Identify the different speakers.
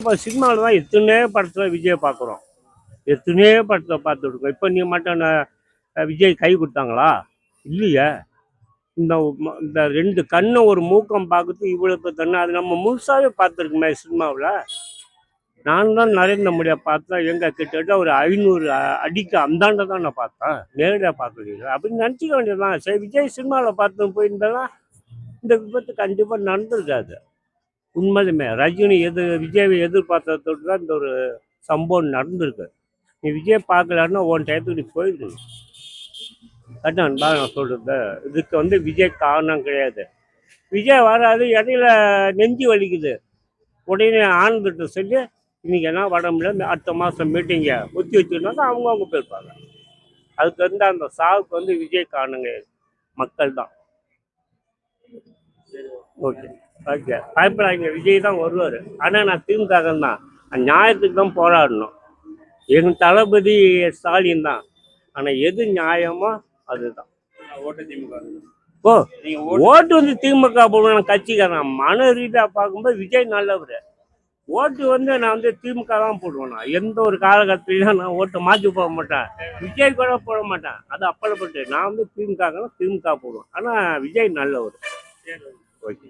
Speaker 1: இப்போ சினிமாவில் தான் எத்தனையோ படத்தில் விஜய் பார்க்குறோம். எத்தனையோ படத்தை பார்த்துருக்கோம். இப்போ நீ மட்டும் விஜய் கை கொடுத்தாங்களா? இல்லையே. இந்த ரெண்டு கண்ணை ஒரு மூக்கம் பார்க்குறது இவ்வளோ கண்ணு அது நம்ம முழுசாகவே பார்த்துருக்குமே சினிமாவில். நான் தான் நரேந்திர மோடியை பார்த்தேன். கிட்டத்தட்ட ஒரு 500 அடிக்கு அந்தாண்ட தான் நான் பார்த்தேன். நேரடியாக பார்க்கல அப்படின்னு நினச்சிக்க வேண்டியதுதான். சரி, விஜய் சினிமாவில் பார்த்து போயிருந்தேன்னா இந்த விபத்து கண்டிப்பாக நடந்திருக்காது. உண்மையிலுமே ரஜினி விஜயை எதிர்பார்த்ததோடு தான் இந்த ஒரு சம்பவம் நடந்திருக்கு. நீ விஜய் பார்க்கலான்னா உன் டயத்துக்கு நீ போயிருக்கணும். அதான் நான் சொல்கிறது. இதுக்கு விஜய் காரணம் கிடையாது. விஜய் வராது, இடையில நெஞ்சு வலிக்குது, உடனே ஆனந்திட்ட சொல்லி இன்னைக்கு என்ன வர முடியல, அடுத்த மாதம் மீட்டிங்கை ஒத்தி வச்சுருந்தாங்க. அவங்க போயிருப்பாங்க. அதுக்கு அந்த சாவுக்கு விஜய் காரணம் கிடையாது, மக்கள் தான். ஓகே ஓகே, பயப்படாதீங்க, விஜய் தான் வருவார். ஆனால் நான் திமுக தான், நியாயத்துக்கு தான் போராடணும். எங்கள் தளபதி ஸ்டாலின் தான். ஆனால் எது நியாயமோ அதுதான். ஓட்டு திமுக. ஓட்டு திமுக போடணும் கட்சிக்காரன். மன ரீதியாக பார்க்கும்போது விஜய் நல்லவர். ஓட்டு நான் திமுக தான் போடுவேன். நான் எந்த ஒரு காலகட்டத்திலையும் நான் ஓட்டை மாற்றி போட மாட்டேன். விஜய் கூட போட மாட்டேன். அது அப்பளப்பட்டு நான் திமுக போடுவேன். ஆனால் விஜய் நல்லவர். ஓகே.